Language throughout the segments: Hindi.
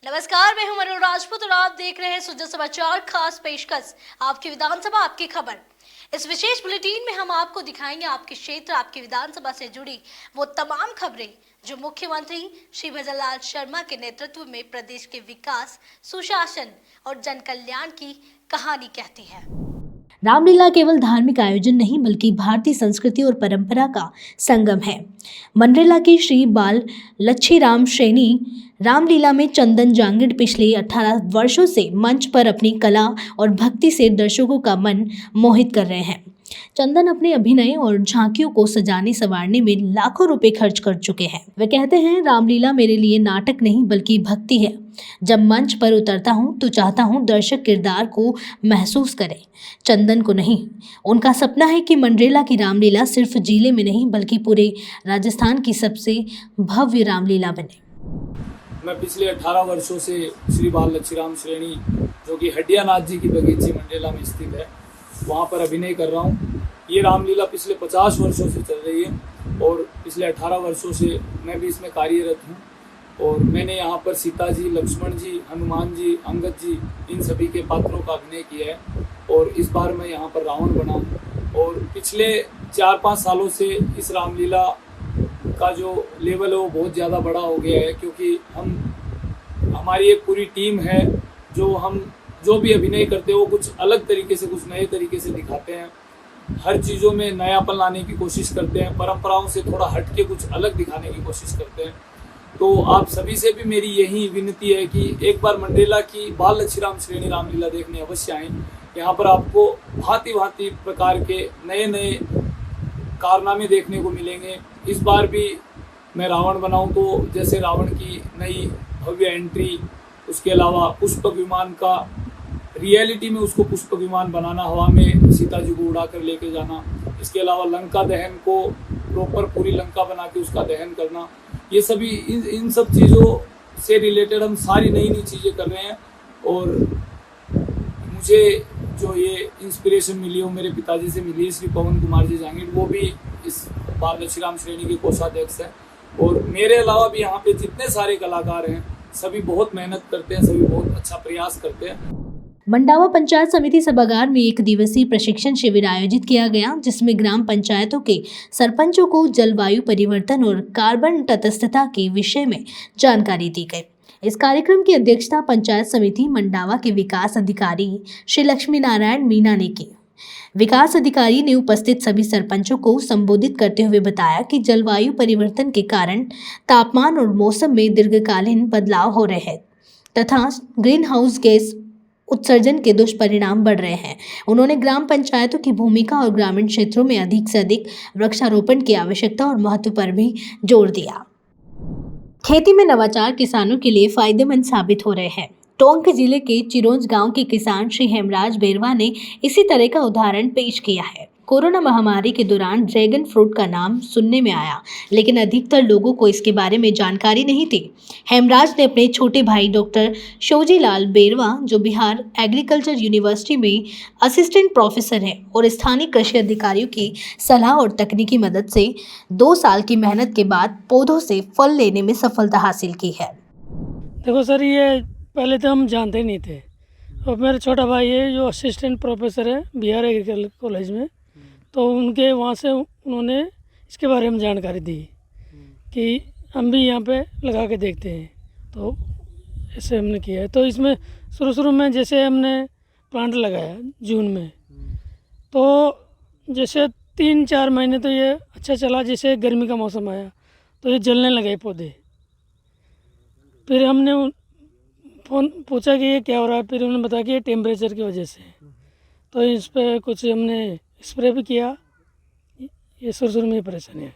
नमस्कार, मैं हूं मनु राजपूत और आप देख रहे हैं सुजा समाचार खास पेशकश आपकी विधानसभा आपकी खबर। इस विशेष बुलेटिन में हम आपको दिखाएंगे आपके क्षेत्र आपकी विधानसभा से जुड़ी वो तमाम खबरें जो मुख्यमंत्री श्री भजनलाल शर्मा के नेतृत्व में प्रदेश के विकास, सुशासन और जन कल्याण की कहानी कहती है। रामलीला केवल धार्मिक आयोजन नहीं बल्कि भारतीय संस्कृति और परंपरा का संगम है। मंडरेला की श्री बाल लच्छीराम श्रेणी रामलीला में चंदन जांगिड़ पिछले 18 वर्षों से मंच पर अपनी कला और भक्ति से दर्शकों का मन मोहित कर रहे हैं। चंदन अपने अभिनय और झांकियों को सजाने संवारने में लाखों रुपए खर्च कर चुके हैं। वे कहते हैं, रामलीला मेरे लिए नाटक नहीं बल्कि भक्ति है। जब मंच पर उतरता हूँ तो चाहता हूँ दर्शक किरदार को महसूस करें, चंदन को नहीं। उनका सपना है कि मंडरेला की रामलीला सिर्फ जिले में नहीं बल्कि पूरे राजस्थान की सबसे भव्य रामलीला बने। मैं पिछले 18 वर्षों से श्री बाल लच्छीराम श्रेणी जो कि हड्डियानाथ जी की बगीची मंडरेला में स्थित है, वहाँ पर अभिनय कर रहा हूँ। ये रामलीला पिछले 50 वर्षों से चल रही है और पिछले 18 वर्षों से मैं भी इसमें कार्यरत हूँ। और मैंने यहाँ पर सीता जी, लक्ष्मण जी, हनुमान जी, अंगद जी, इन सभी के पात्रों का अभिनय किया है। और इस बार मैं यहाँ पर रावण बना हूँ। और पिछले 4-5 सालों से इस रामलीला का जो लेवल है वो बहुत ज़्यादा बड़ा हो गया है, क्योंकि हमारी एक पूरी टीम है जो भी अभिनय करते हैं वो कुछ अलग तरीके से, कुछ नए तरीके से दिखाते हैं। हर चीज़ों में नयापन लाने की कोशिश करते हैं, परंपराओं से थोड़ा हट के कुछ अलग दिखाने की कोशिश करते हैं। तो आप सभी से भी मेरी यही विनती है कि एक बार मंडरेला की बाल लच्छीराम श्रेणी रामलीला देखने अवश्य आएँ। यहाँ पर आपको भांति भांति प्रकार के नए नए कारनामे देखने को मिलेंगे। इस बार भी मैं रावण बनाऊं तो जैसे रावण की नई भव्य एंट्री, उसके अलावा पुष्पक विमान का रियलिटी में उसको पुष्पक विमान बनाना, हवा में सीता जी को उड़ा कर लेके जाना, इसके अलावा लंका दहन को प्रॉपर पूरी लंका बना के उसका दहन करना, ये सभी इन सब चीज़ों से रिलेटेड हम सारी नई नई चीज़ें कर रहे हैं। और मुझे जो ये इंस्पिरेशन मिली वो मेरे पिताजी से मिली, श्री पवन कुमार जी जांगिड़, वो भी इस बाल लच्छीराम श्रेणी के कोषाध्यक्ष हैं। और मेरे अलावा भी यहाँ पे जितने सारे कलाकार हैं सभी बहुत मेहनत करते हैं, सभी बहुत अच्छा प्रयास करते हैं। मंडावा पंचायत समिति सभागार में 1 दिवसीय प्रशिक्षण शिविर आयोजित किया गया, जिसमें ग्राम पंचायतों के सरपंचों को जलवायु परिवर्तन और कार्बन तटस्थता के विषय में जानकारी दी गई। इस कार्यक्रम की अध्यक्षता पंचायत समिति मंडावा के विकास अधिकारी श्री लक्ष्मी नारायण मीना ने की। विकास अधिकारी ने उपस्थित सभी सरपंचों को संबोधित करते हुए बताया कि जलवायु परिवर्तन के कारण तापमान और मौसम में दीर्घकालीन बदलाव हो रहे हैं तथा ग्रीन हाउस गैस उत्सर्जन के दुष्परिणाम बढ़ रहे हैं। उन्होंने ग्राम पंचायतों की भूमिका और ग्रामीण क्षेत्रों में अधिक से अधिक वृक्षारोपण की आवश्यकता और महत्व पर भी जोर दिया। खेती में नवाचार किसानों के लिए फायदेमंद साबित हो रहे हैं। टोंक जिले के चिरोंज गांव के किसान श्री हेमराज बेरवा ने इसी तरह का उदाहरण पेश किया है। कोरोना महामारी के दौरान ड्रैगन फ्रूट का नाम सुनने में आया, लेकिन अधिकतर लोगों को इसके बारे में जानकारी नहीं थी। हेमराज ने अपने छोटे भाई डॉक्टर शोजीलाल बेरवा, जो बिहार एग्रीकल्चर यूनिवर्सिटी में असिस्टेंट प्रोफेसर हैं, और स्थानीय कृषि अधिकारियों की सलाह और तकनीकी मदद से 2 साल की मेहनत के बाद पौधों से फल लेने में सफलता हासिल की है। देखो सर, ये पहले तो हम जानते नहीं थे, और मेरा छोटा भाई है जो असिस्टेंट प्रोफेसर है बिहार एग्रीकल्चर कॉलेज में, तो उनके वहाँ से उन्होंने इसके बारे में जानकारी दी कि हम भी यहाँ पे लगा के देखते हैं। तो ऐसे हमने किया है। तो इसमें शुरू में जैसे हमने प्लांट लगाया जून में, तो जैसे 3-4 महीने तो ये अच्छा चला। जैसे गर्मी का मौसम आया तो ये जलने लगे पौधे। फिर हमने फ़ोन पूछा कि ये क्या हो रहा है, फिर उन्होंने बताया कि ये टेम्परेचर की वजह से। तो इस पर कुछ हमने स्प्रे भी किया। ये शुरू में परेशानी आई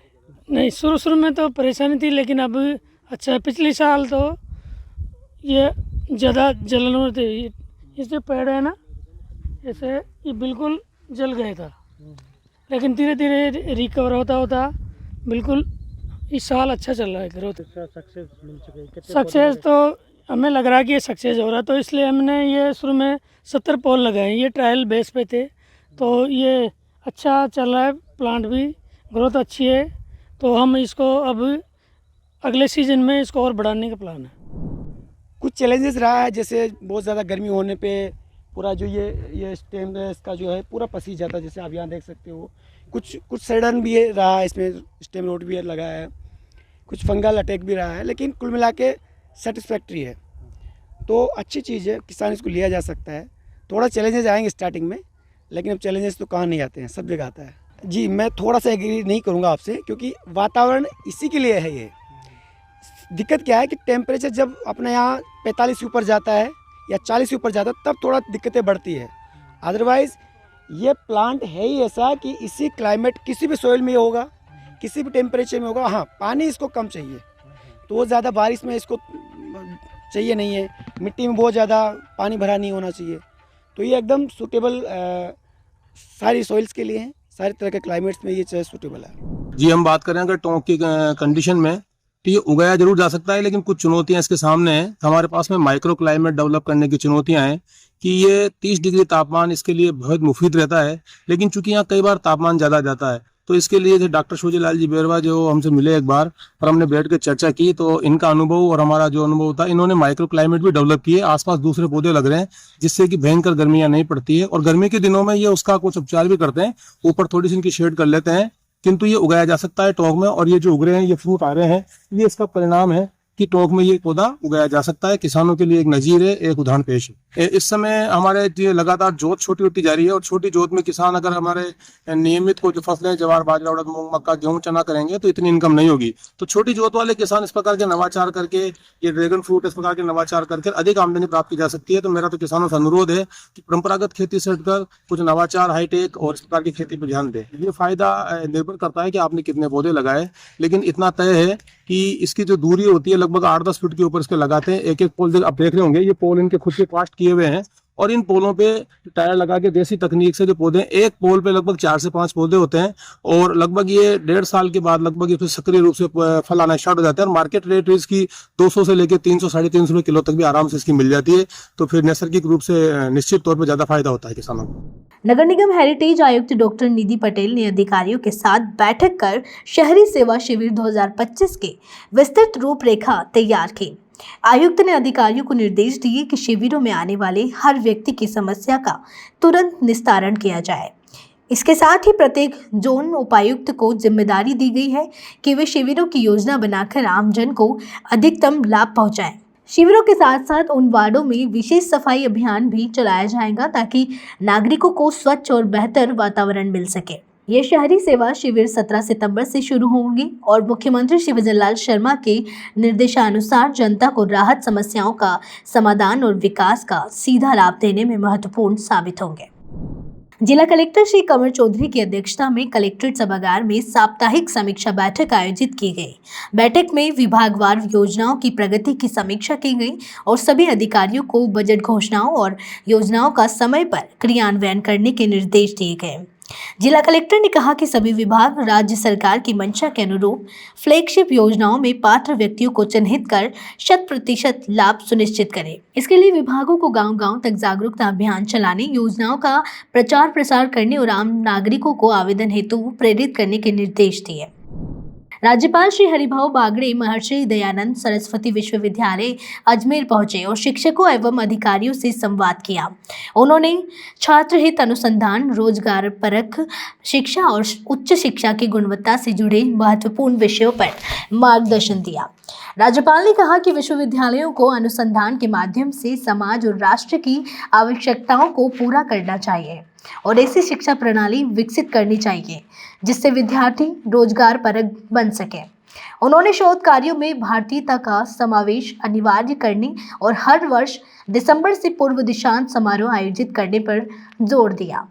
नहीं, शुरू में तो परेशानी थी, लेकिन अब अच्छा है। पिछले साल तो ये ज़्यादा जलन हो रही थी। ये जो पेड़ है ना, ऐसे ये बिल्कुल जल गया था, लेकिन धीरे धीरे रिकवर होता बिल्कुल इस साल अच्छा चल रहा है। ग्रोथ सक्सेस मिल चुके हैं? सक्सेस तो हमें लग रहा है कि ये सक्सेस हो रहा है, तो इसलिए हमने ये शुरू में 70 पॉल लगाए। ये ट्रायल बेस पे थे, तो ये अच्छा चल रहा है। प्लांट भी ग्रोथ अच्छी है, तो हम इसको अब अगले सीजन में इसको और बढ़ाने का प्लान है। कुछ चैलेंजेस रहा है, जैसे बहुत ज़्यादा गर्मी होने पे पूरा जो ये स्टेम है इसका जो है पूरा पसीज जाता है, जैसे आप यहाँ देख सकते हो। कुछ सड़न भी रहा है, इसमें स्टेम रोड भी लगा है, कुछ फंगल अटैक भी रहा है, लेकिन कुल मिला के सेटिस्फैक्ट्री है। तो अच्छी चीज़ है, किसान इसको लिया जा सकता है। थोड़ा चैलेंजेस आएंगे स्टार्टिंग में, लेकिन अब चैलेंजेस तो कहाँ नहीं आते हैं, सब जगह आता है। जी, मैं थोड़ा सा एग्री नहीं करूँगा आपसे, क्योंकि वातावरण इसी के लिए है। ये दिक्कत क्या है कि टेम्परेचर जब अपने यहाँ 45 से ऊपर जाता है या 40 से ऊपर जाता है तब थोड़ा दिक्कतें बढ़ती है। अदरवाइज़ ये प्लांट है ही ऐसा कि इसी क्लाइमेट किसी भी सोइल में होगा, किसी भी टेम्परेचर में होगा। हाँ, पानी इसको कम चाहिए, तो वो ज़्यादा बारिश में इसको चाहिए नहीं है। मिट्टी में बहुत ज़्यादा पानी भरा नहीं होना चाहिए। तो ये एकदम सूटेबल सारी सॉइल्स के लिए है, सारे तरह के क्लाइमेट्स में ये सूटेबल है। जी, हम बात करें अगर टोंक की कंडीशन में, तो ये उगाया जरूर जा सकता है, लेकिन कुछ चुनौतियां इसके सामने हैं। हमारे पास में माइक्रो क्लाइमेट डेवलप करने की चुनौतियां हैं कि ये 30 डिग्री तापमान इसके लिए बहुत मुफीद रहता है, लेकिन चूंकि यहाँ कई बार तापमान ज़्यादा जाता है, तो इसके लिए जो डॉक्टर सूर्यलाल जी बेरवा जो हमसे मिले एक बार और हमने बैठ कर चर्चा की, तो इनका अनुभव और हमारा जो अनुभव था, इन्होंने माइक्रो क्लाइमेट भी डेवलप किए। आसपास दूसरे पौधे लग रहे हैं जिससे कि भयंकर गर्मियां नहीं पड़ती है, और गर्मी के दिनों में ये उसका कुछ उपचार भी करते हैं, ऊपर थोड़ी सी इनकी शेड कर लेते हैं। किंतु ये उगाया जा सकता है टोंक में, और ये जो उग रहे हैं, ये फ्रूट आ रहे हैं, ये इसका परिणाम है कि टोंक में ये पौधा उगाया जा सकता है। किसानों के लिए एक नजीर है, एक उदाहरण पेश है। इस समय हमारे ये लगातार जोत छोटी होती जा रही है, और छोटी जोत में किसान अगर हमारे नियमित को जो फसलें ज्वार बाजरा उड़द मूंग मक्का गेहूं चना करेंगे तो इतनी इनकम नहीं होगी। तो छोटी जोत वाले किसान इस प्रकार के नवाचार करके, ये ड्रैगन फ्रूट इस प्रकार के नवाचार करके अधिक आमदनी प्राप्त की जा सकती है। तो मेरा तो किसानों से अनुरोध है कि परंपरागत खेती से हटकर कुछ नवाचार हाईटेक और इस प्रकार की खेती पर ध्यान दें। ये फायदा निर्भर करता है कि आपने कितने पौधे लगाए, लेकिन इतना तय है कि इसकी जो दूरी होती है लगभग 8-10 फीट के ऊपर इसके लगाते हैं। एक पोल आप देख रहे होंगे, ये पोल इनके खुद के कास्ट किए हुए हैं, और इन पोलों पे टायर लगा के देसी तकनीक से जो पौधे, एक पोल पे लगभग 4 से 5 पौधे होते हैं, और लगभग ये 1.5 साल के बाद लगभग ये सक्रिय रूप से फल आना स्टार्ट हो जाता है। और मार्केट रेट इसकी 200 से लेकर 300-350 रुपये किलो तक भी आराम से इसकी मिल जाती है। तो फिर नैसर्गिक रूप से निश्चित तौर पर ज्यादा फायदा होता है किसानों को। नगर निगम हेरिटेज आयुक्त डॉक्टर निधि पटेल ने अधिकारियों के साथ बैठक कर शहरी सेवा शिविर 2025 के विस्तृत रूपरेखा तैयार की। आयुक्त ने अधिकारियों को निर्देश दिए कि शिविरों में आने वाले हर व्यक्ति की समस्या का तुरंत निस्तारण किया जाए। इसके साथ ही प्रत्येक जोन उपायुक्त को जिम्मेदारी दी गई है कि वे शिविरों की योजना बनाकर आमजन को अधिकतम लाभ पहुंचाएं। शिविरों के साथ साथ उन वार्डों में विशेष सफाई अभियान भी चलाया जाएगा ताकि नागरिकों को स्वच्छ और बेहतर वातावरण मिल सके। ये शहरी सेवा शिविर 17 सितंबर से शुरू होंगी और मुख्यमंत्री श्री विजय लाल शर्मा के निर्देशानुसार जनता को राहत, समस्याओं का समाधान और विकास का सीधा लाभ देने में महत्वपूर्ण साबित होंगे। जिला कलेक्टर श्री कमर चौधरी की अध्यक्षता में कलेक्ट्रेट सभागार में साप्ताहिक समीक्षा बैठक आयोजित की गई। बैठक में विभागवार योजनाओं की प्रगति की समीक्षा की गई और सभी अधिकारियों को बजट घोषणाओं और योजनाओं का समय पर क्रियान्वयन करने के निर्देश दिए गए। जिला कलेक्टर ने कहा कि सभी विभाग राज्य सरकार की मंशा के अनुरूप फ्लैगशिप योजनाओं में पात्र व्यक्तियों को चिन्हित कर 100% लाभ सुनिश्चित करें। इसके लिए विभागों को गांव-गांव तक जागरूकता अभियान चलाने, योजनाओं का प्रचार प्रसार करने और आम नागरिकों को आवेदन हेतु प्रेरित करने के निर्देश दिए। राज्यपाल श्री हरिभाऊ बागड़े महर्षि दयानंद सरस्वती विश्वविद्यालय अजमेर पहुंचे और शिक्षकों एवं अधिकारियों से संवाद किया। उन्होंने छात्र हित अनुसंधान, रोजगार परक शिक्षा और उच्च शिक्षा की गुणवत्ता से जुड़े महत्वपूर्ण विषयों पर मार्गदर्शन दिया। राज्यपाल ने कहा कि विश्वविद्यालयों को अनुसंधान के माध्यम से समाज और राष्ट्र की आवश्यकताओं को पूरा करना चाहिए और ऐसी शिक्षा प्रणाली विकसित करनी चाहिए जिससे विद्यार्थी रोजगार परक बन सके। उन्होंने शोध कार्यों में भारतीयता का समावेश अनिवार्य करने और हर वर्ष दिसंबर से पूर्व दिशांत समारोह आयोजित करने पर जोर दिया।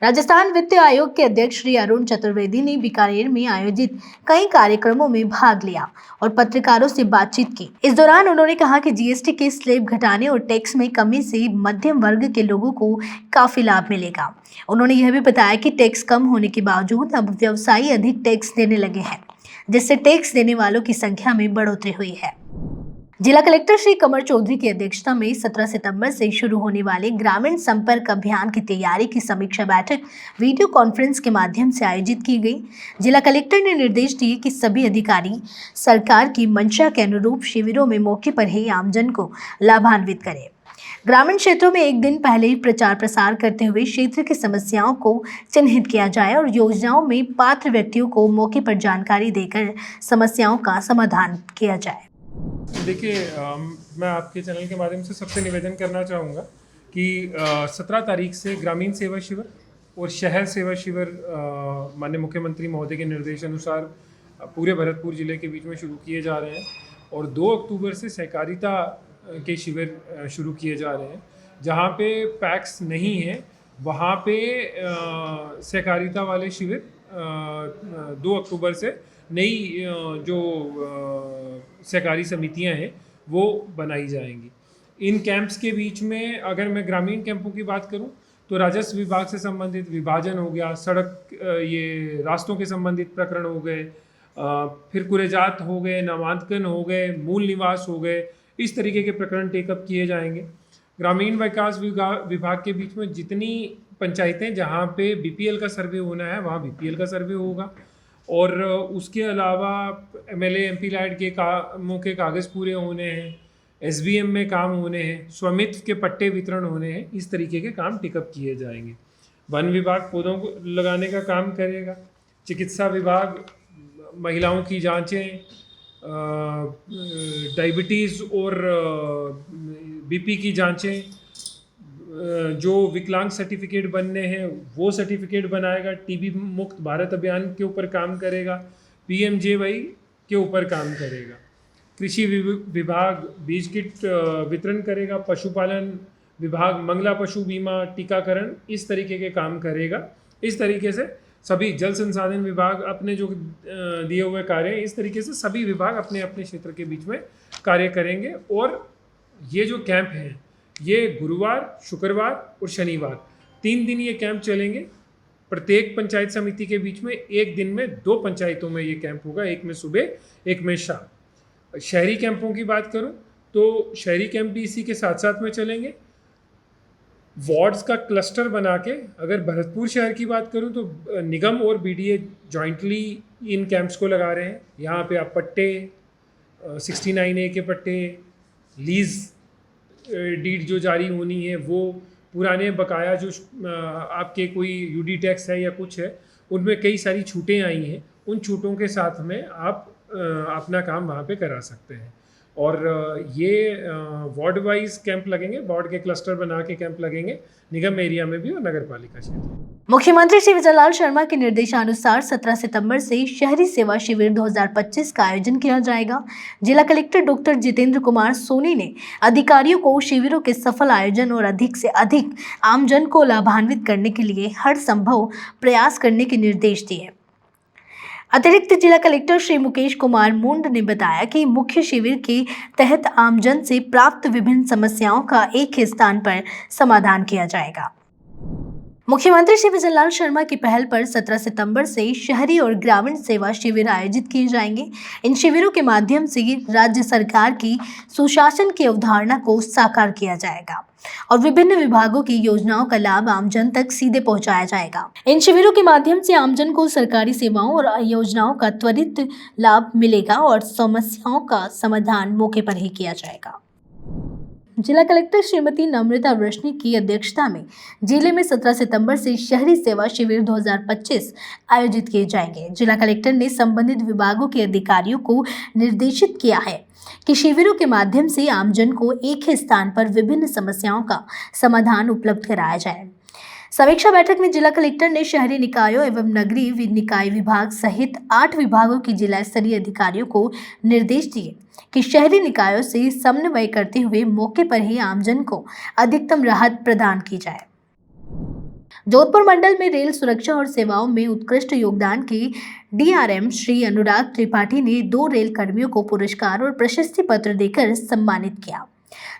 राजस्थान वित्त आयोग के अध्यक्ष श्री अरुण चतुर्वेदी ने बीकानेर में आयोजित कई कार्यक्रमों में भाग लिया और पत्रकारों से बातचीत की। इस दौरान उन्होंने कहा कि जीएसटी के स्लैब घटाने और टैक्स में कमी से मध्यम वर्ग के लोगों को काफी लाभ मिलेगा। उन्होंने यह भी बताया कि टैक्स कम होने के बावजूद अब व्यवसायी अधिक टैक्स देने लगे हैं, जिससे टैक्स देने वालों की संख्या में बढ़ोतरी हुई है। जिला कलेक्टर श्री कमर चौधरी की अध्यक्षता में 17 सितंबर से शुरू होने वाले ग्रामीण संपर्क अभियान की तैयारी की समीक्षा बैठक वीडियो कॉन्फ्रेंस के माध्यम से आयोजित की गई। जिला कलेक्टर ने निर्देश दिए कि सभी अधिकारी सरकार की मंशा के अनुरूप शिविरों में मौके पर ही आमजन को लाभान्वित करें। ग्रामीण क्षेत्रों में एक दिन पहले ही प्रचार प्रसार करते हुए क्षेत्र की समस्याओं को चिन्हित किया जाए और योजनाओं में पात्र व्यक्तियों को मौके पर जानकारी देकर समस्याओं का समाधान किया जाए। देखिए, मैं आपके चैनल के माध्यम से सबसे निवेदन करना चाहूँगा कि 17 तारीख से ग्रामीण सेवा शिविर और शहर सेवा शिविर माननीय मुख्यमंत्री महोदय के निर्देश अनुसार पूरे भरतपुर जिले के बीच में शुरू किए जा रहे हैं और 2 अक्टूबर से सहकारिता के शिविर शुरू किए जा रहे हैं। जहाँ पे पैक्स नहीं है वहाँ पे सहकारिता वाले शिविर 2 अक्टूबर से नई जो सहकारी समितियां हैं वो बनाई जाएंगी। इन कैंप्स के बीच में अगर मैं ग्रामीण कैंपों की बात करूं तो राजस्व विभाग से संबंधित विभाजन हो गया, सड़क ये रास्तों के संबंधित प्रकरण हो गए, फिर कुरेजात हो गए, नामांकन हो गए, मूल निवास हो गए, इस तरीके के प्रकरण टेकअप किए जाएंगे। ग्रामीण विकास विभाग के बीच में जितनी पंचायतें जहाँ पे बीपीएल का सर्वे होना है वहाँ बीपीएल का सर्वे होगा और उसके अलावा एमएलए एमपी लैड के कामों के कागज़ पूरे होने हैं, एसबीएम में काम होने हैं, स्वामित्व के पट्टे वितरण होने हैं, इस तरीके के काम टिकअप किए जाएंगे। वन विभाग पौधों को लगाने का काम करेगा, चिकित्सा विभाग महिलाओं की जांचें, डायबिटीज़ और बीपी की जांचें, जो विकलांग सर्टिफिकेट बनने हैं वो सर्टिफिकेट बनाएगा, टीबी मुक्त भारत अभियान के ऊपर काम करेगा, पीएमजेवाई के ऊपर काम करेगा, कृषि विभाग बीज किट वितरण करेगा, पशुपालन विभाग मंगला पशु बीमा, टीकाकरण, इस तरीके के काम करेगा। इस तरीके से सभी जल संसाधन विभाग अपने जो दिए हुए कार्य हैं, इस तरीके से सभी विभाग अपने अपने क्षेत्र के बीच में कार्य करेंगे। और ये जो कैंप हैं ये गुरुवार, शुक्रवार और शनिवार 3 दिन ये कैंप चलेंगे। प्रत्येक पंचायत समिति के बीच में एक दिन में 2 पंचायतों में ये कैंप होगा, एक में सुबह, एक में शाम। शहरी कैंपों की बात करूं तो शहरी कैंप भी इसी के साथ साथ में चलेंगे। वार्ड्स का क्लस्टर बना के, अगर भरतपुर शहर की बात करूं तो निगम और बीडीए जॉइंटली इन कैंप्स को लगा रहे हैं। यहाँ पे आप पट्टे 69A के पट्टे, लीज डीड जो जारी होनी है वो, पुराने बकाया जो आपके कोई यूडी टैक्स है या कुछ है, उनमें कई सारी छूटें आई हैं, उन छूटों के साथ में आप अपना काम वहाँ पे करा सकते हैं। और ये वार्ड वाइज कैंप लगेंगे, वार्ड के क्लस्टर बना के कैंप लगेंगे निगम एरिया में भी और नगर पालिका क्षेत्र। मुख्यमंत्री श्री विजयलाल शर्मा के निर्देशानुसार 17 सितंबर से शहरी सेवा शिविर 2025 का आयोजन किया जाएगा। जिला कलेक्टर डॉक्टर जितेंद्र कुमार सोनी ने अधिकारियों को शिविरों के सफल आयोजन और अधिक से अधिक आमजन को लाभान्वित करने के लिए हर संभव प्रयास करने के निर्देश दिए। अतिरिक्त जिला कलेक्टर श्री मुकेश कुमार मुंड ने बताया कि मुख्य शिविर के तहत आमजन से प्राप्त विभिन्न समस्याओं का एक ही स्थान पर समाधान किया जाएगा। मुख्यमंत्री श्री विजयलाल शर्मा की पहल पर 17 सितंबर से शहरी और ग्रामीण सेवा शिविर आयोजित किए जाएंगे। इन शिविरों के माध्यम से राज्य सरकार की सुशासन की अवधारणा को साकार किया जाएगा और विभिन्न विभागों की योजनाओं का लाभ आमजन तक सीधे पहुंचाया जाएगा। इन शिविरों के माध्यम से आमजन को सरकारी सेवाओं और योजनाओं का त्वरित लाभ मिलेगा और समस्याओं का समाधान मौके पर ही किया जाएगा। जिला कलेक्टर श्रीमती नम्रता वृष्णि की अध्यक्षता में जिले में 17 सितंबर से शहरी सेवा शिविर 2025 आयोजित किए जाएंगे। जिला कलेक्टर ने संबंधित विभागों के अधिकारियों को निर्देशित किया है कि शिविरों के माध्यम से आमजन को एक ही स्थान पर विभिन्न समस्याओं का समाधान उपलब्ध कराया जाए। समीक्षा बैठक में जिला कलेक्टर ने शहरी निकायों एवं नगरीय निकाय विभाग सहित 8 विभागों की जिला स्तरीय अधिकारियों को निर्देश दिए कि शहरी निकायों से समन्वय करते हुए मौके पर ही आमजन को अधिकतम राहत प्रदान की जाए। जोधपुर मंडल में रेल सुरक्षा और सेवाओं में उत्कृष्ट योगदान के डीआरएम श्री अनुराग त्रिपाठी ने 2 रेल कर्मियों को पुरस्कार और प्रशस्ति पत्र देकर सम्मानित किया।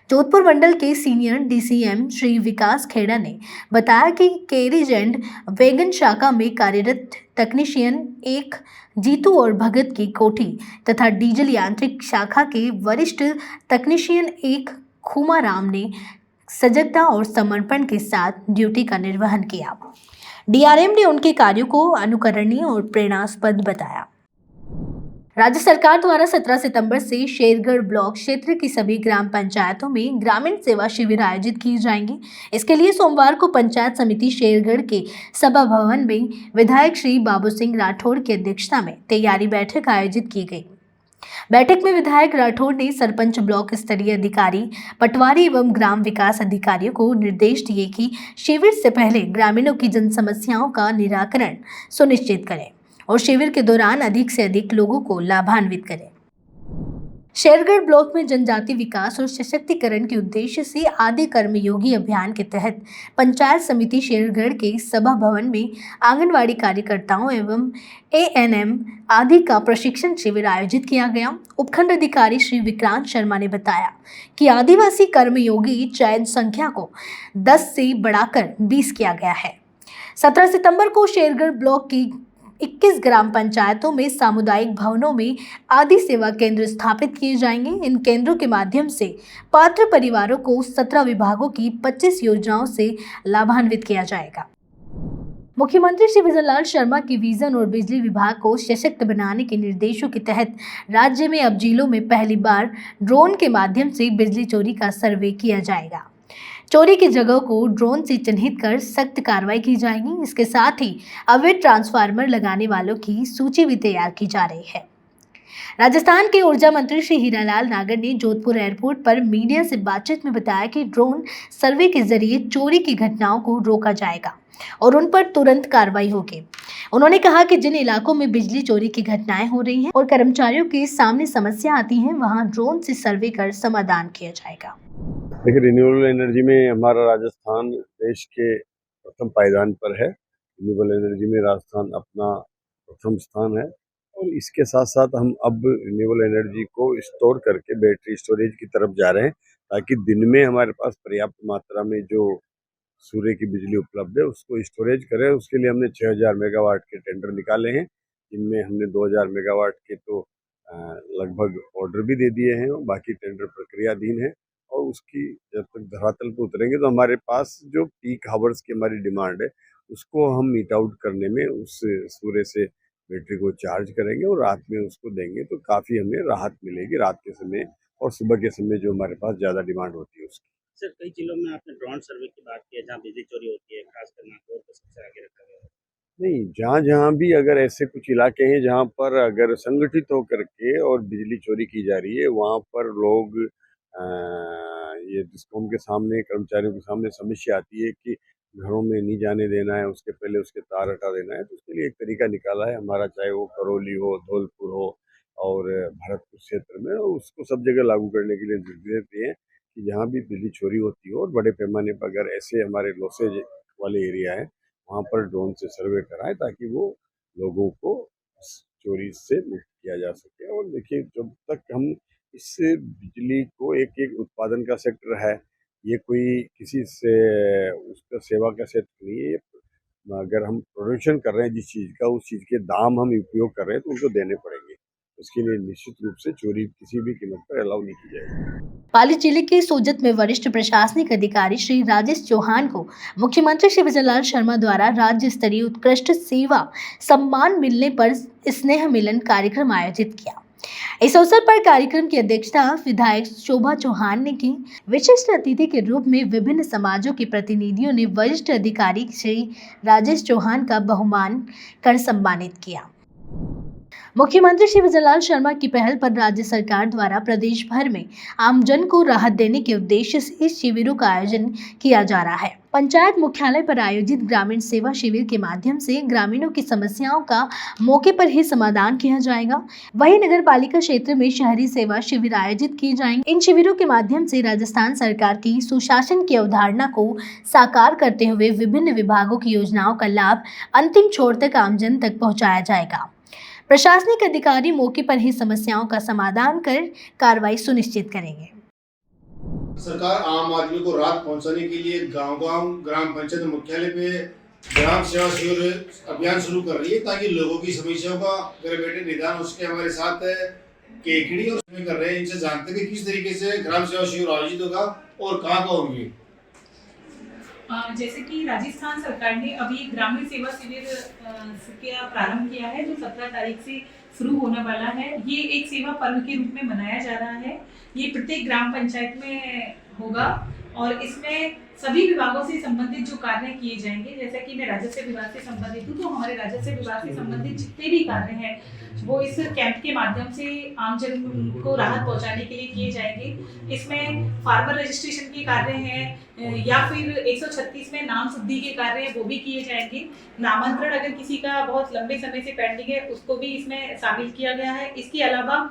जोधपुर मंडल के सीनियर डीसीएम श्री विकास खेड़ा ने बताया कि कैरिज एंड वैगन शाखा में कार्यरत तकनीशियन 1 जीतू और भगत की कोठी तथा डीजल यांत्रिक शाखा के वरिष्ठ तकनीशियन 1 खूमाराम ने सजगता और समर्पण के साथ ड्यूटी का निर्वहन किया। डीआरएम ने उनके कार्यों को अनुकरणीय और प्रेरणास्पद बताया। राज्य सरकार द्वारा 17 सितंबर से शेरगढ़ ब्लॉक क्षेत्र की सभी ग्राम पंचायतों में ग्रामीण सेवा शिविर आयोजित किए जाएंगे। इसके लिए सोमवार को पंचायत समिति शेरगढ़ के सभा भवन में विधायक श्री बाबू सिंह राठौड़ की अध्यक्षता में तैयारी बैठक आयोजित की गई। बैठक में विधायक राठौड़ ने सरपंच, ब्लॉक स्तरीय अधिकारी, पटवारी एवं ग्राम विकास अधिकारियों को निर्देश दिए कि शिविर से पहले ग्रामीणों की जन समस्याओं का निराकरण सुनिश्चित करें और शिविर के दौरान अधिक से अधिक लोगों को लाभान्वित करें। शेरगढ़ ब्लॉक में जनजाति विकास और सशक्तिकरण के उद्देश्य से आदि कर्मयोगी अभियान के तहत पंचायत समिति शेरगढ़ के सभा भवन में आंगनवाड़ी कार्यकर्ताओं एवं एएनएम आदि का प्रशिक्षण शिविर आयोजित किया गया। उपखंड अधिकारी श्री विक्रांत शर्मा ने बताया कि आदिवासी कर्मयोगी चयन संख्या को 10 से बढ़ाकर 20 किया गया है। 17 सितंबर को शेरगढ़ ब्लॉक की 21 ग्राम पंचायतों में सामुदायिक भवनों में आदि सेवा केंद्र स्थापित किए जाएंगे। इन केंद्रों के माध्यम से पात्र परिवारों को 17 विभागों की 25 योजनाओं से लाभान्वित किया जाएगा। मुख्यमंत्री श्री भजनलाल शर्मा के विजन और बिजली विभाग को सशक्त बनाने के निर्देशों के तहत राज्य में अब जिलों में पहली बार ड्रोन के माध्यम से बिजली चोरी का सर्वे किया जाएगा। चोरी की जगह को ड्रोन से चिन्हित कर सख्त कार्रवाई की जाएगी। इसके साथ ही अवैध ट्रांसफार्मर लगाने वालों की सूची भी तैयार की जा रही है। राजस्थान के ऊर्जा मंत्री श्री हीरालाल नागर ने जोधपुर एयरपोर्ट पर मीडिया से बातचीत में बताया कि ड्रोन सर्वे के जरिए चोरी की घटनाओं को रोका जाएगा और उन पर तुरंत कार्रवाई होगी। उन्होंने कहा कि जिन इलाकों में बिजली चोरी की घटनाएं हो रही हैं और कर्मचारियों के सामने समस्या आती है, वहां ड्रोन से सर्वे कर समाधान किया जाएगा। देखिए, रिन्यूएबल एनर्जी में हमारा राजस्थान देश के प्रथम पायदान पर है। रिन्यूएबल एनर्जी में राजस्थान अपना प्रथम स्थान है और इसके साथ साथ हम अब रिन्यूएबल एनर्जी को स्टोर करके बैटरी स्टोरेज की तरफ जा रहे हैं ताकि दिन में हमारे पास पर्याप्त मात्रा में जो सूर्य की बिजली उपलब्ध है उसको स्टोरेज करें। उसके लिए हमने 6000 मेगावाट के टेंडर निकाले हैं, जिनमें हमने 2000 मेगावाट के तो लगभग ऑर्डर भी दे दिए हैं और बाकी टेंडर प्रक्रियाधीन है। और उसकी जब तक धरातल पर उतरेंगे तो हमारे पास जो पीक हावर्स की हमारी डिमांड है उसको हम मीट आउट करने में उस सूर्य से बैटरी को चार्ज करेंगे और रात में उसको देंगे तो काफ़ी हमें राहत मिलेगी रात के समय और सुबह के समय जो हमारे पास ज़्यादा डिमांड होती है उसकी। सर, कई जिलों में आपने ड्रोन सर्वे की बात की है जहाँ बिजली चोरी होती है, खासकर नागौर को सबसे आगे रखा गया है। नहीं, जहाँ जहाँ भी अगर ऐसे कुछ इलाके हैं जहाँ पर अगर संगठित होकर के और बिजली चोरी की जा रही है वहाँ पर लोग ये डिस्कॉम के सामने, कर्मचारियों के सामने समस्या आती है कि घरों में नहीं जाने देना है, उसके पहले उसके तार हटा देना है। तो उसके लिए एक तरीका निकाला है हमारा, चाहे वो करौली हो, धौलपुर हो और भरतपुर क्षेत्र में, उसको सब जगह लागू करने के लिए निर्देश दिए हैं कि जहाँ भी बिजली चोरी होती हो और बड़े पैमाने पर अगर ऐसे हमारे लॉसेज वाले एरिया है वहाँ पर ड्रोन से सर्वे कराएं ताकि वो लोगों को चोरी से मुक्त किया जा सके। और देखिए, जब तक हम इस बिजली को एक उत्पादन का सेक्टर है, ये कोई किसी से उसका सेवा का क्षेत्र नहीं है। अगर हम प्रोडक्शन कर रहे हैं जिस चीज़ का, उस चीज़ के दाम हम उपयोग कर रहे हैं तो उनको देने पड़ेंगे। उसके लिए निश्चित रूप से चोरी किसी भी कीमत पर अलाउ नहीं की जाएगी। पाली जिले के सोजत में वरिष्ठ प्रशासनिक अधिकारी श्री राजेश चौहान को मुख्यमंत्री श्री भजनलाल शर्मा द्वारा राज्य स्तरीय उत्कृष्ट सेवा सम्मान मिलने पर स्नेह मिलन कार्यक्रम आयोजित किया। इस अवसर पर कार्यक्रम की अध्यक्षता विधायक शोभा चौहान ने की। विशिष्ट अतिथि के रूप में विभिन्न समाजों के प्रतिनिधियों ने वरिष्ठ अधिकारी श्री राजेश चौहान का बहुमान कर सम्मानित किया। मुख्यमंत्री श्री भजनलाल शर्मा की पहल पर राज्य सरकार द्वारा प्रदेश भर में आमजन को राहत देने के उद्देश्य से इस शिविरों का आयोजन किया जा रहा है। पंचायत मुख्यालय पर आयोजित ग्रामीण सेवा शिविर के माध्यम से ग्रामीणों की समस्याओं का मौके पर ही समाधान किया जाएगा। वहीं नगर पालिका क्षेत्र में शहरी सेवा शिविर आयोजित किए जाएंगे। इन शिविरों के माध्यम से राजस्थान सरकार की सुशासन की अवधारणा को साकार करते हुए विभिन्न विभागों की योजनाओं का लाभ अंतिम छोर तक आमजन तक पहुँचाया जाएगा। प्रशासनिक अधिकारी मौके पर ही समस्याओं का समाधान कर कार्रवाई सुनिश्चित करेंगे। सरकार आम आदमी को राहत पहुंचाने के लिए गांव-गांव ग्राम पंचायत मुख्यालय पे ग्राम सेवा शिविर अभियान शुरू कर रही है ताकि लोगों की समस्याओं का घर बैठे निदान हो सके। हमारे साथ केकड़ी और कर रहे हैं, इनसे जानते हैं कि किस तरीके से ग्राम सेवा शिविर आयोजित होगा और कहाँ होंगे। जैसे कि राजस्थान सरकार ने अभी ग्रामीण सेवा शिविर का प्रारंभ किया है जो 17 तारीख से शुरू होने वाला है। ये एक सेवा पर्व के रूप में मनाया जा रहा है। ये प्रत्येक ग्राम पंचायत में होगा और इसमें सभी विभागों से संबंधित जो कार्य किए जाएंगे, जैसे कि मैं राजस्व विभाग से संबंधित हूँ तो हमारे राजस्व विभाग से संबंधित जितने भी कार्य हैं वो इस कैंप के माध्यम से आमजन को राहत पहुंचाने के लिए किए जाएंगे। इसमें फार्मर रजिस्ट्रेशन के कार्य हैं या फिर 136 में नाम शुद्धि के कार्य हैं वो भी किए जाएंगे। नामांतरण अगर किसी का बहुत लंबे समय से पेंडिंग है उसको भी इसमें शामिल किया गया है। इसके अलावा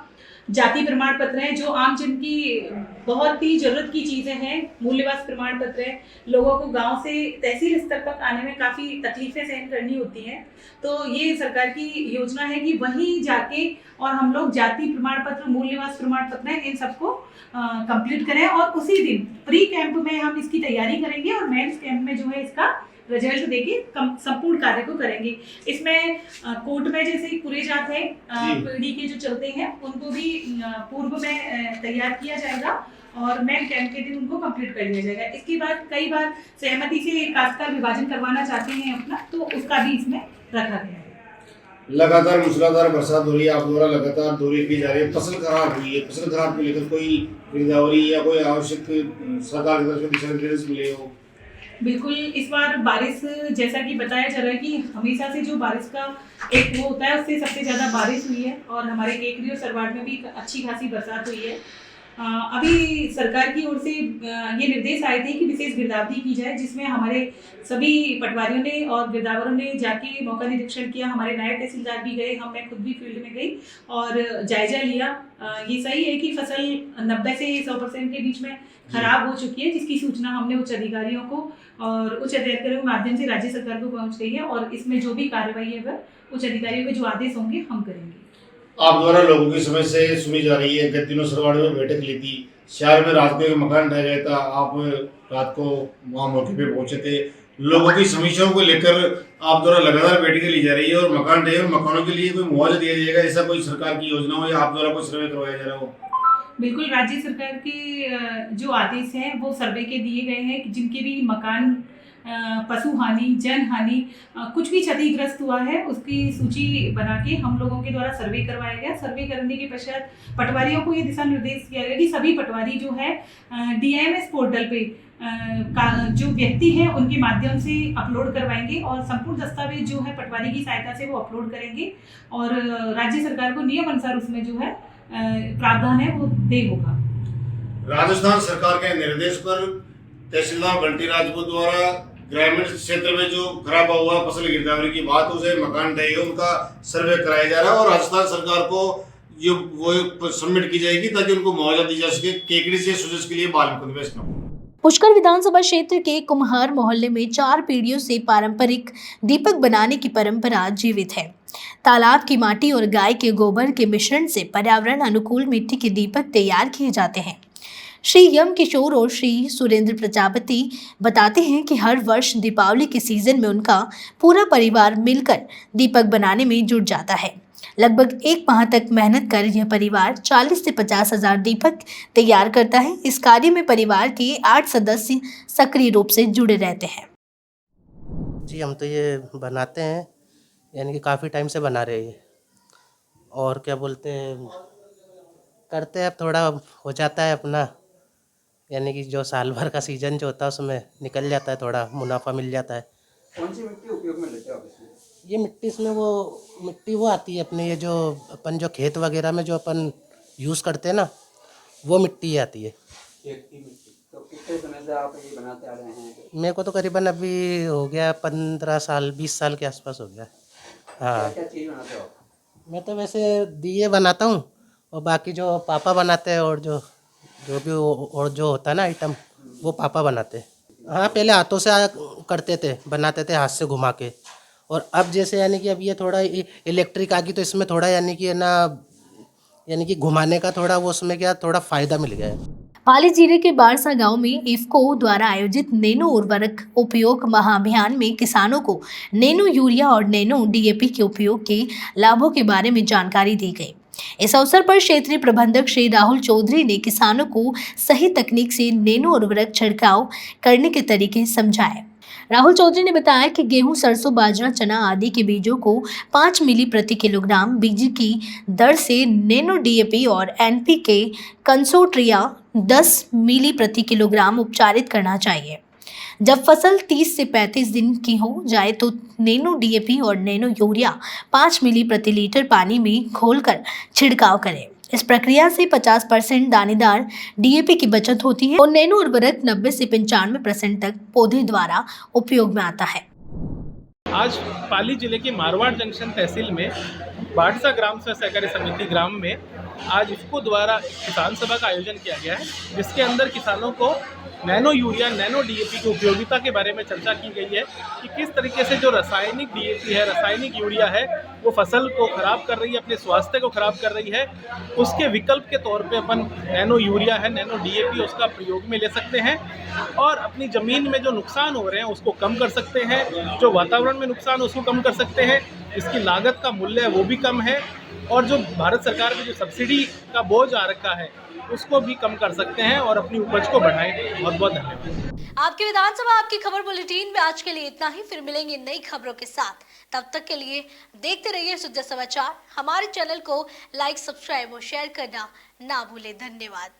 जाति प्रमाण पत्र है जो आम जन की बहुत ही जरूरत की चीजें हैं। मूल्यवान प्रमाण पत्र है, लोगों को गांव से तहसील स्तर तक आने में काफी तकलीफें सहन करनी होती हैं, तो ये सरकार की योजना है कि वहीं जाके और हम लोग जाति प्रमाण पत्र, मूल्यवान प्रमाण पत्र है, इन सबको कंप्लीट करें और उसी दिन प्री कैंप में हम इसकी तैयारी करेंगे और मेंस कैंप में जो है इसका रिजल्ट देके संपूर्ण कार्य को करेंगे। इसमें कोर्ट में जैसे पूरे जात है पीढ़ी के जो चलते हैं उनको भी पूर्व में तैयार किया जाएगा और मेन कैंप के दिन उनको कंप्लीट कर दिया जाएगा। इसके बाद कई बार सहमति से काश्तकार विभाजन करवाना चाहते हैं अपना, तो उसका भी इसमें रखा गया है। लगातार मूसलाधार बरसात हो रही है, आप द्वारा लगातार दौरे की जा रही है, फसल खराब हुई है, फसल खराब को लेकर कोई गिरदावरी या कोई आवश्यक सरकार की तरफ से दिशा निर्देश मिले हो? बिल्कुल, इस बार बारिश जैसा कि बताया जा रहा है कि हमेशा से जो बारिश का एक वो होता है उससे सबसे ज़्यादा बारिश हुई है और हमारे केकरी और सरवाड़ में भी अच्छी खासी बरसात हुई है। अभी सरकार की ओर से ये निर्देश आए थे कि विशेष गिरदावरी की जाए, जिसमें हमारे सभी पटवारियों ने और गिरदावरों ने जाके मौका निरीक्षण किया। हमारे नायब तहसीलदार भी गए, मैं खुद भी फील्ड में गई और जायजा लिया। ये सही है कि फसल 90 से 100% के बीच में खराब हो चुकी है, जिसकी सूचना हमने उच्च अधिकारियों को और उच्च अधिकारियों के माध्यम से राज्य सरकार को पहुंच गई है और इसमें जो भी कार्रवाई है वह उच्च अधिकारियों के जो आदेश होंगे हम करेंगे। आप द्वारा लोगों की समस्या सुनी जा रही है। गत दिनों सरवाड़ में बैठक ली थी, शहर में रात को एक मकान ढह गया था, आप रात को वहाँ मौके पे पहुंचे थे। लोगों की समस्याओं को लेकर आप द्वारा लगातार बैठकें ली जा रही है और मकान ढहे और मकानों के लिए कोई मुआवजा दिया जाएगा, ऐसा कोई सरकार की योजना हो या आप द्वारा कोई सर्वे करवाया जा रहा हो? बिल्कुल, राज्य सरकार के जो आदेश हैं वो सर्वे के दिए गए हैं कि जिनके भी मकान, पशु हानि, जन हानि, कुछ भी क्षतिग्रस्त हुआ है उसकी सूची बना के हम लोगों के द्वारा सर्वे करवाया गया। सर्वे करने के पश्चात पटवारियों को ये दिशा निर्देश किया गया कि सभी पटवारी जो है DIMS पोर्टल पे जो व्यक्ति हैं उनके माध्यम से अपलोड करवाएंगे और संपूर्ण दस्तावेज जो है पटवारी की सहायता से वो अपलोड करेंगे और राज्य सरकार को नियम अनुसार उसमें जो है प्रावधान है वो दे होगा। राजस्थान सरकार के निर्देश पर तहसीलदार बंटी राजपूत द्वारा ग्रामीण क्षेत्र में जो खराब हुआ फसल गिरदावरी की बात, उसे मकान ढहे उनका सर्वे कराया जा रहा है और राजस्थान सरकार को जो वो सबमिट की जाएगी ताकि उनको मुआवजा दी जा सके। केकड़ी से सुजस के लिए बाल पुष्कर विधानसभा क्षेत्र के कुम्हार मोहल्ले में 4 पीढ़ियों से पारंपरिक दीपक बनाने की परंपरा जीवित है। तालाब की माटी और गाय के गोबर के मिश्रण से पर्यावरण अनुकूल मिट्टी के दीपक तैयार किए जाते हैं। श्री यम किशोर और श्री सुरेंद्र प्रजापति बताते हैं कि हर वर्ष दीपावली के सीजन में उनका पूरा परिवार मिलकर दीपक बनाने में जुट जाता है। लगभग 1 माह तक मेहनत कर यह परिवार 40 से 50 हज़ार दीपक तैयार करता है। इस कार्य में परिवार के 8 सदस्य सक्रिय रूप से जुड़े रहते हैं। जी, हम तो ये बनाते हैं, यानी कि काफ़ी टाइम से बना रहे हैं और क्या बोलते हैं करते हैं। अब थोड़ा हो जाता है अपना, यानी कि जो साल भर का सीजन जो होता है उसमें निकल जाता है, थोड़ा मुनाफा मिल जाता है। कौन सी मिट्टी उपयोग में लेते हो आप इसमें? ये मिट्टी इसमें वो मिट्टी वो आती है अपने, ये जो अपन जो खेत वगैरह में जो अपन यूज़ करते हैं ना, वो मिट्टी आती है। खेत की मिट्टी। तो कितने समय से आप ये बनाते आ रहे हैं? मेरे को तो करीबन अभी हो गया 15 साल 20 साल के आसपास हो गया। हाँ, क्या चीज़ बनाते हो? मैं तो वैसे दिए बनाता हूँ और बाकी जो पापा बनाते हैं और जो भी और जो होता है ना आइटम, वो पापा बनाते हैं। हाँ, पहले हाथों से करते थे, बनाते थे हाथ से घुमा के, और अब जैसे यानी कि अब ये थोड़ा इलेक्ट्रिक आ गई तो इसमें थोड़ा यानी कि ना, यानी कि घुमाने का थोड़ा वो उसमें क्या थोड़ा फ़ायदा मिल गया है। पाली जिले के बारसा गांव में इफ्को द्वारा आयोजित नैनो उर्वरक उपयोग महाअभियान में किसानों को नैनो यूरिया और नैनो डीएपी के उपयोग के लाभों के बारे में जानकारी दी गई। इस अवसर पर क्षेत्रीय प्रबंधक श्री राहुल चौधरी ने किसानों को सही तकनीक से नैनो उर्वरक छिड़काव करने के तरीके समझाए। राहुल चौधरी ने बताया कि गेहूं, सरसों, बाजरा, चना आदि के बीजों को 5 मिली प्रति किलोग्राम बीज की दर से नैनो डीएपी और एनपीके कंसोट्रिया 10 मिली प्रति किलोग्राम उपचारित करना चाहिए। जब फसल 30 से 35 दिन की हो जाए तो नैनो डीएपी और नैनो यूरिया 5 मिली प्रति लीटर पानी में घोलकर छिड़काव करें। इस प्रक्रिया से 50% दानेदार डीएपी की बचत होती है और नैनो उर्वरक 90 से 95% तक पौधे द्वारा उपयोग में आता है। आज पाली जिले के मारवाड़ जंक्शन तहसील में बारसा ग्राम स्व सहकारी समिति ग्राम में आज इफ्को द्वारा किसान सभा का आयोजन किया गया है, जिसके अंदर किसानों को नैनो यूरिया, नैनो डीएपी की उपयोगिता के बारे में चर्चा की गई है कि किस तरीके से जो रासायनिक डीएपी है, रासायनिक यूरिया है, वो फसल को खराब कर रही है, अपने स्वास्थ्य को खराब कर रही है। उसके विकल्प के तौर पे अपन नैनो यूरिया है, नैनो डीएपी, उसका प्रयोग में ले सकते हैं और अपनी ज़मीन में जो नुकसान हो रहे हैं उसको कम कर सकते हैं, जो वातावरण में नुकसान उसको कम कर सकते हैं, इसकी लागत का मूल्य है वो भी कम है और जो भारत सरकार की जो सब्सिडी का बोझ आ रखा है उसको भी कम कर सकते हैं और अपनी उपज को बढ़ाएं। बहुत बहुत धन्यवाद। आपकी विधानसभा आपकी खबर बुलेटिन में आज के लिए इतना ही। फिर मिलेंगे नई खबरों के साथ। तब तक के लिए देखते रहिए शुद्ध समाचार। हमारे चैनल को लाइक, सब्सक्राइब और शेयर करना ना भूलें। धन्यवाद।